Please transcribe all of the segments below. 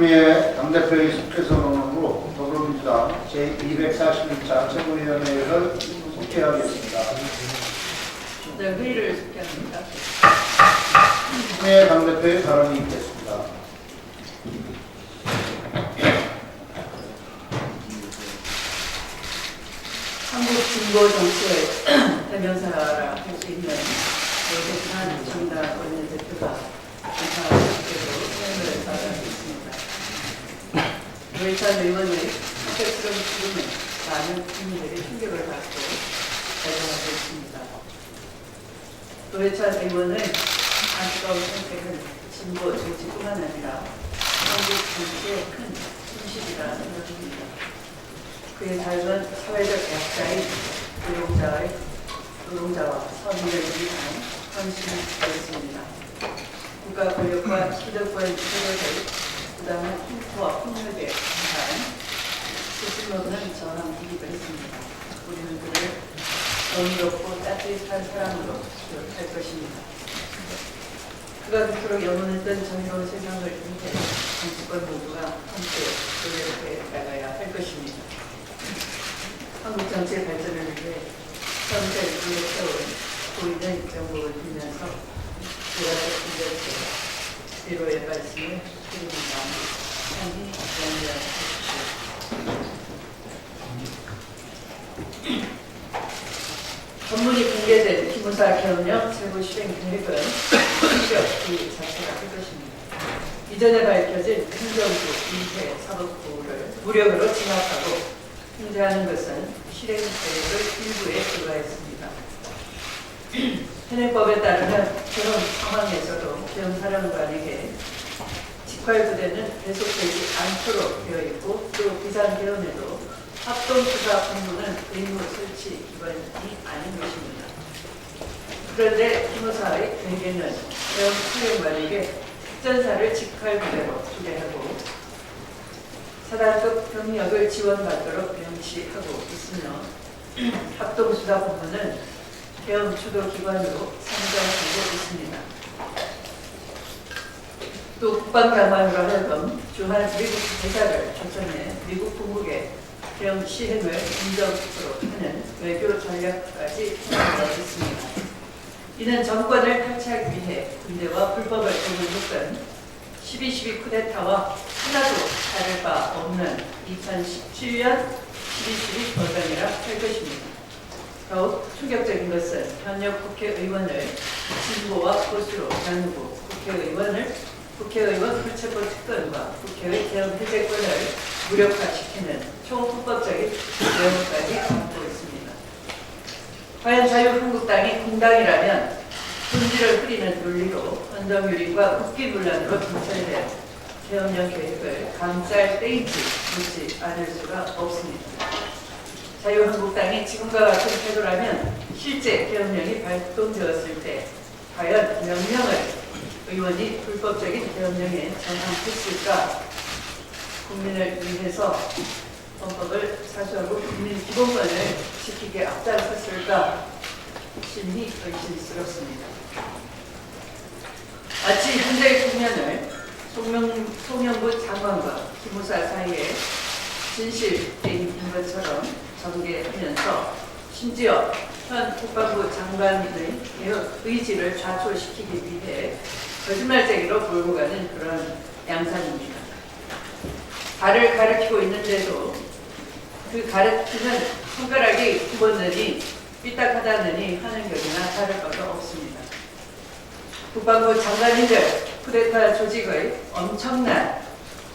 추미애 당대표의 속죄선언으로 더불어민주당 제241차 최고위원회를 속개하겠습니다. 네, 회의를 속개합니다. 추미애 당대표의 발언이 있겠습니다. 한국 진보 정치의 대명사라 할 수 있는 노회찬 정당 원내대표가 인사대로 사임을 받아고 있습니다. 노회찬 의원의 사격스러운 죽음은 많은 국민들의 충격을 받고 발전하고 있습니다. 노회찬 의원의 안타까운 선택은 진보 정치뿐만 아니라 한국 정치의 큰 손실이라 생각합니다. 그의 삶은 사회적 약자인 노동자와 서민을 위한 헌신이었습니다. 국가 권력과 기득권 세력을 부당한 풍토와 폭력에 대한 스스로는 저항이기도 했습니다. 우리는 그를 정의롭고 따뜻한 사람으로 기억할 것입니다. 그가 그토록 염원했던 정의로운 세상을 위해 정치권 모두가 함께 노력해 나가야 할 것입니다. 한국 정치의 발전을 위해 선제 위에 세운 보이는 정복을 빌면서 조화적 분별체 위로의 말씀을 드립니다. 상히 양해하십시오. 전문이 공개된 기무사 개헌령 최고 실행 계획은 실격이 자체가 할 것입니다. 이전에 밝혀진 행정부, 인쇄, 사법부를 무력으로 진압하고 통제하는 것은 실행 계획을 일부에 불과했습니다. 현행법에 따르면 그런 상황에서도 개헌사령관에게 직활부대는 계속되지 않도록 되어 있고 또 비상개헌에도 합동수사본부는 의무 설치 기관이 아닌 것입니다. 그런데 기무사의 대개는 개헌사령관에게 특전사를 직활부대로 투대하고 사단급 병력을 지원받도록 명시하고 있으며 합동수사본부는 개헌 주도 기관으로 상정하고 있습니다. 또 국방장관으로 하여금 주한 미국 대사를 초청해 미국 본국의 개헌 시행을 인정토록 하는 외교 전략까지 통하고 있습니다. 이는 정권을 탈취하기 위해 군대와 불법을 동원했던 12.12 쿠데타와 하나도 다를 바 없는 2017년 12.12 버전이라 할 것입니다. 더욱 충격적인 것은 현역 국회의원을 진보와 보수로 나누고 국회의원 불체포 특권과 국회의 개헌 해제권을 무력화시키는 초불법적인 내용까지 담고 있습니다. 과연 자유한국당이 공당이라면 본질을 흐리는 논리로 헌정유린과 국기문란으로 경찰된 개헌령 계획을 감쌀 때인지 묻지 않을 수가 없습니다. 자유한국당이 지금과 같은 태도라면 실제 개헌령이 발동되었을 때 과연 몇 명의 의원이 불법적인 개헌령에 정항했을까? 국민을 위해서 헌법을 사수하고 국민 기본권을 지키게 앞장섰을까? 심히 의심스럽습니다. 마치 현재의 국면을 송영구 장관과 기무사 사이에 진실인 것처럼 전개하면서 심지어 현 국방부 장관의 의지를 좌초시키기 위해 거짓말쟁이로 몰고 가는 그런 양상입니다. 달을 가리키고 있는데도 그 가리키는 손가락이 굽었느니 삐딱하다느니 하는 격이나 다를 바가 없습니다. 국방부 장관인들 쿠데타 조직의 엄청난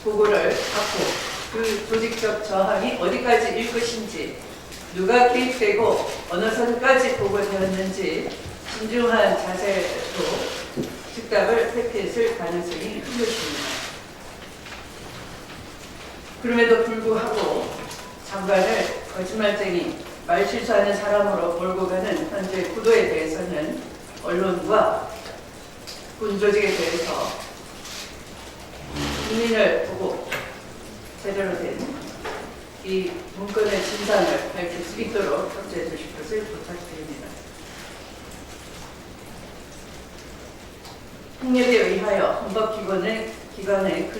보고를 받고 그 조직적 저항이 어디까지일 것인지 누가 개입되고 어느 선까지 보고되었는지 신중한 자세로 즉답을 회피했을 가능성이 큰 것입니다. 그럼에도 불구하고 장관을 거짓말쟁이, 말실수하는 사람으로 몰고 가는 현재 구도에 대해서는 언론과 군 조직에 대해서 국민을 보고 제대로 된 이 문건의 진상을 밝힐 수 있도록 협조해 주실 것을 부탁드립니다. 폭력에 의하여 헌법기관의 기관의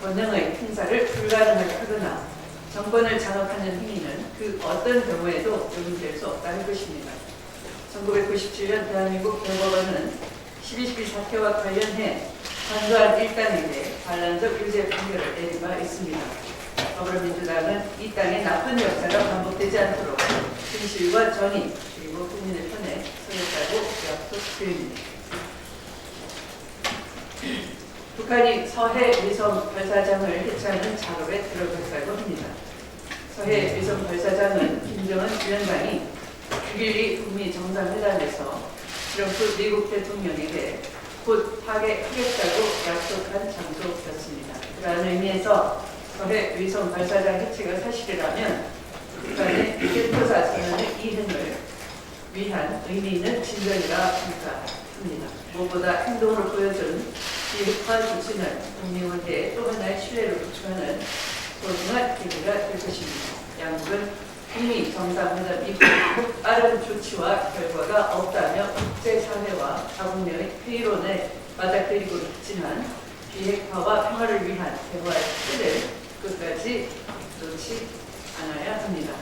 권능의 행사를 불가능하게 하거나 정권을 장악하는 행위는 그 어떤 경우에도 용인될 수 없다는 것입니다. 1997년 대한민국 대법원은 12.12 사태와 관련해 전두환 일당에게 반란적 유죄 판결을 내린 바 있습니다. 더불어민주당은 이 땅의 나쁜 역사가 반복되지 않도록 진실과 정의 그리고 국민의 편에 서겠다고 약속드립니다. 북한이 서해 위성 발사장을 해체하는 작업에 들어갔다고 합니다. 서해 위성 발사장은 김정은 위원장이 6.12 북미 정상회담에서 트럼프 미국 대통령에게 곧 파괴하겠다고 약속한 장소였습니다. 그러한 의미에서 서해 위성 발사장 해체가 사실이라면 북한의 킬토사 선언의 이행을 위한 의미 있는 진전이라 평가합니다. 무엇보다 행동으로 보여준 비핵화 조치는 국민관계에 또 하나의 신뢰를 구축하는 소중한 계기가 될 것입니다. 양국은 북미 정상회담 이후 빠른 조치와 결과가 없다며 국제사회와 자국내의 회의론에 맞닥뜨리고 있지만 비핵화와 평화를 위한 대화의 틀을 끝까지 놓지 않아야 합니다.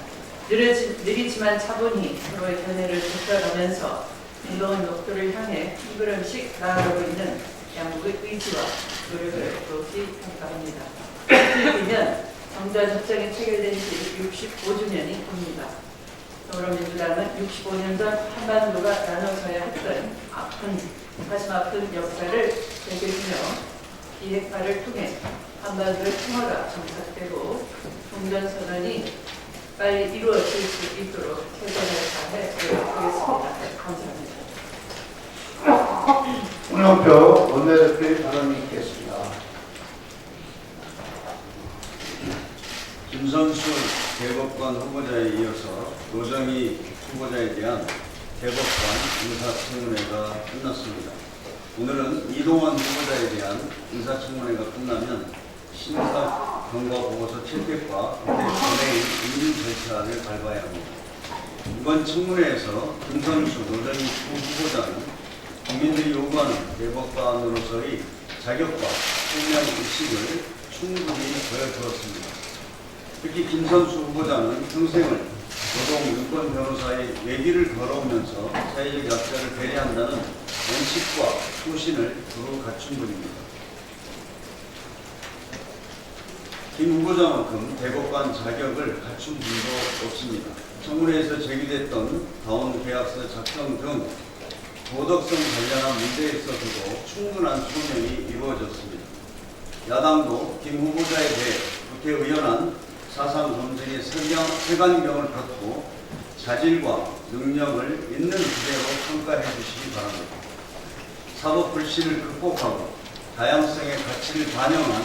느리지만 차분히 서로의 견해를 좁혀가면서 공동의 목표를 향해 한 걸음씩 나아가고 있는 양국의 의지와 노력을 높이 평가합니다. 이틀 정전협정이 체결된 지 65주년이 됩니다. 더불어민주당은 65년 전 한반도가 나눠져야 했던 가슴 아픈 역사를 되새기며 비핵화를 통해 한반도의 평화가 정착되고 종전선언이 빨리 이루어질 수 있도록 최선을 다해 노력하겠습니다. 감사합니다. 홍영표 원내대표의 발언이 있겠습니다. 김선수 대법관 후보자에 이어서 노정희 후보자에 대한 대법관 인사청문회가 끝났습니다. 오늘은 이동원 후보자에 대한 인사청문회가 끝나면 심사 경과 보고서 채택과 그때 전해의 인증 절차를 밟아야 합니다. 이번 청문회에서 김선수, 노정희 두 후보자는 국민들이 요구하는 대법관으로서의 자격과 책임 의식을 충분히 보여주었습니다. 특히 김선수 후보자는 평생을 노동, 유권 변호사의 외길을 걸어오면서 사회적 약자를 배려한다는 원칙과 소신을 두루 갖춘 분입니다. 김 후보자만큼 대법관 자격을 갖춘 분도 없습니다. 청문회에서 제기됐던 다운 계약서 작성 등 도덕성 관련한 문제에 있어서도 충분한 소명이 이루어졌습니다. 야당도 김 후보자에 대해 국회의원한 사상 검증의 세관경을 갖고 자질과 능력을 있는 그대로 평가해 주시기 바랍니다. 사법 불신을 극복하고 다양성의 가치를 반영한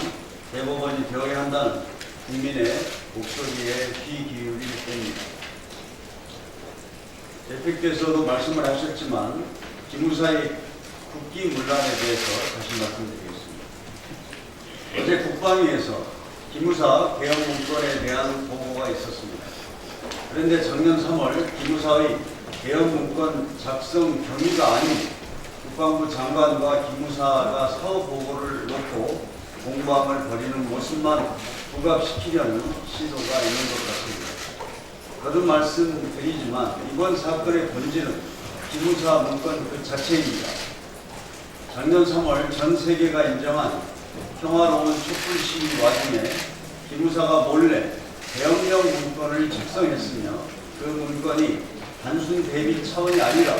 대법원이 되어야 한다는 국민의 목소리에 귀 기울일 때입니다. 대표께서도 말씀을 하셨지만 기무사의 국기문란에 대해서 다시 말씀드리겠습니다. 어제 국방위에서 기무사 개혁 문건에 대한 보고가 있었습니다. 그런데 작년 3월 기무사의 개혁 문건 작성 경위가 아닌 국방부 장관과 기무사가 사업 보고를 놓고 공방을 벌이는 모습만 부각시키려는 시도가 있는 것 같습니다. 거듭 말씀드리지만 이번 사건의 본질은 기무사 문건 그 자체입니다. 작년 3월 전 세계가 인정한 평화로운 촛불 시위 와중에 기무사가 몰래 대혁명 문건을 작성했으며 그 문건이 단순 대비 차원이 아니라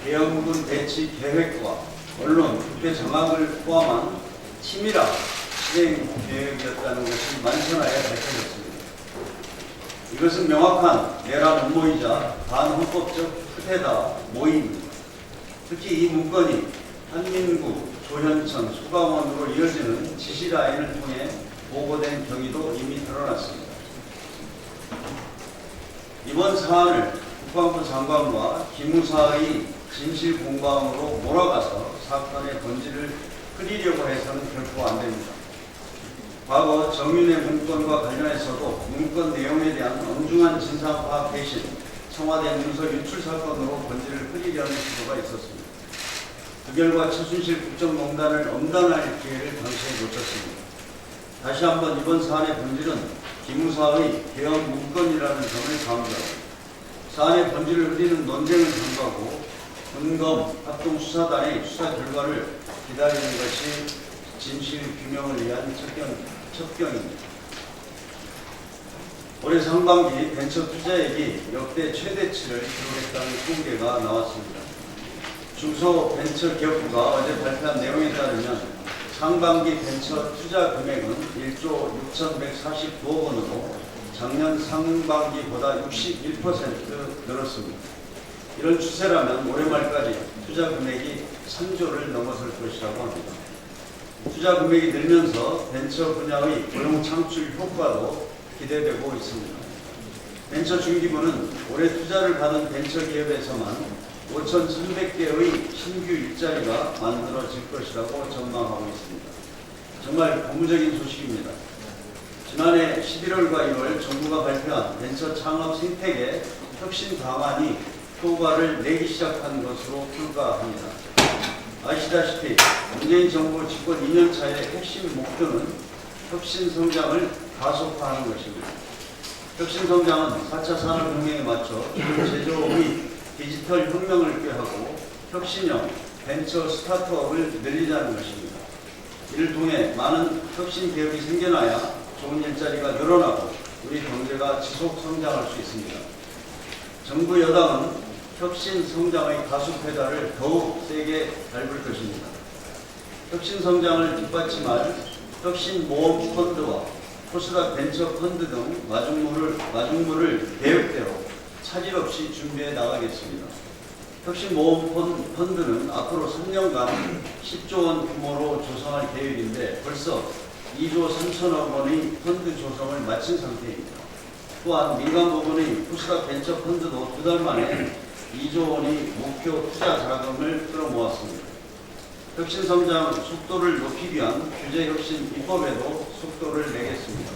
대형군 대치 계획과 언론, 국회 장악을 포함한 치밀한 실행 계획이었다는 것이 만천하에 밝혀졌습니다. 이것은 명확한 내란 음모이자 반헌법적 쿠데타 모임입니다. 특히 이 문건이 한민구, 조현천, 수강원으로 이어지는 지시라인을 통해 보고된 경위도 이미 드러났습니다. 이번 사안을 국방부 장관과 기무사의 진실 공방으로 몰아가서 사건의 본질을 흐리려고 해서는 결코 안 됩니다. 과거 정윤의 문건과 관련해서도 문건 내용에 대한 엄중한 진상 파악 대신 청와대 문서 유출 사건으로 본질을 흐리려는 시도가 있었습니다. 그 결과 최순실 국정농단을 엄단할 기회를 당시에 놓쳤습니다. 다시 한번 이번 사안의 본질은 기무사의 개헌 문건이라는 점을 강조하고 사안의 본질을 흐리는 논쟁을 전가하고 군검 합동수사단의 수사 결과를 기다리는 것이 진실 규명을 위한 첩경입니다. 올해 상반기 벤처 투자액이 역대 최대치를 기록했다는 통계가 나왔습니다. 중소벤처기업부가 어제 발표한 내용에 따르면 상반기 벤처 투자 금액은 1조 6,149억 원으로 작년 상반기보다 61% 늘었습니다. 이런 추세라면 올해 말까지 투자 금액이 3조를 넘어설 것이라고 합니다. 투자 금액이 늘면서 벤처 분야의 고용 창출 효과도 기대되고 있습니다. 벤처 중기부는 올해 투자를 받은 벤처 기업에서만 5,300개의 신규 일자리가 만들어질 것이라고 전망하고 있습니다. 정말 고무적인 소식입니다. 지난해 11월과 1월 정부가 발표한 벤처 창업 생태계 혁신 방안이 효과를 내기 시작한 것으로 평가합니다. 아시다시피 문재인 정부 집권 2년 차의 핵심 목표는 혁신 성장을 가속화하는 것입니다. 혁신 성장은 4차 산업혁명에 맞춰 제조업의 디지털 혁명을 꾀하고 혁신형 벤처 스타트업을 늘리자는 것입니다. 이를 통해 많은 혁신 기업이 생겨나야 좋은 일자리가 늘어나고 우리 경제가 지속 성장할 수 있습니다. 정부 여당은 혁신 성장의 가속 페달을 더욱 세게 밟을 것입니다. 혁신 성장을 뒷받침할 혁신 모험 펀드와 코스닥 벤처 펀드 등 마중물을 계획대로 차질 없이 준비해 나가겠습니다. 혁신 모험 펀드는 앞으로 3년간 10조 원 규모로 조성할 계획인데 벌써 2조 3천억 원의 펀드 조성을 마친 상태입니다. 또한 민간 부분의 코스닥 벤처 펀드도 2달 만에 2조 원의 목표 투자 자금을 끌어모았습니다. 혁신 성장 속도를 높이기 위한 규제 혁신 입법에도 속도를 내겠습니다.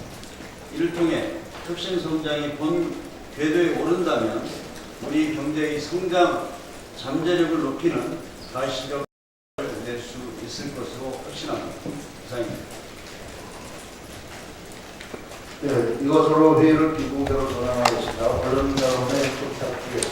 이를 통해 혁신 성장이 본 궤도에 오른다면 우리 경제의 성장 잠재력을 높이는 가시력을 낼 수 있을 것으로 확신합니다. 이상입니다. 네, 이것으로 회의를 비공개로 전환하겠습니다. 언론 여론에 촉탁하겠습니다.